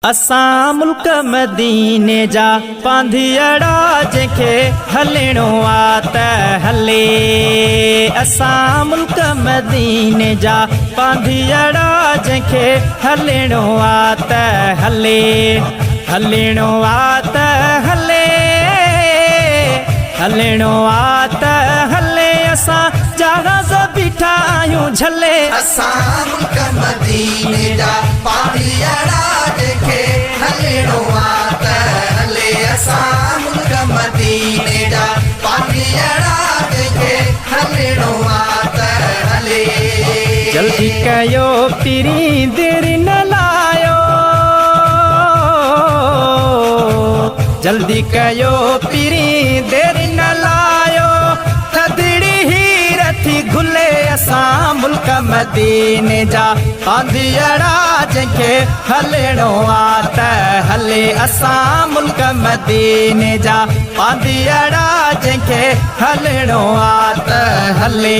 असां मुल्क मदीने जा पांधियड़ा जंहिंखे हलणो आ त हले। असां मुल्क मदीने जा पांधियड़ा जंहिंखे हलणो आ त हले। हलणो आ त हले, हलणो आ त हले। असां जहाज़ बीठा आहियूं झले। असां मुल्क मदीने जा पांधियड़ा जंहिंखे हलणो आ त हले। असां मुल्क मदीने जा पांधियड़ा जंहिंखे हलणो आ त हले। जल्दी कयो पिरी देरि न लायो, जल्दी कयो पिरी देरि न लायो। थदड़ी हीर थी घुले। असां मुल्क मदीने जा पांधियड़ा जंहिंखे हलणो आ त हले। असां मुल्क मदीने जा पांधियड़ा जंहिंखे हलणो आ त हले।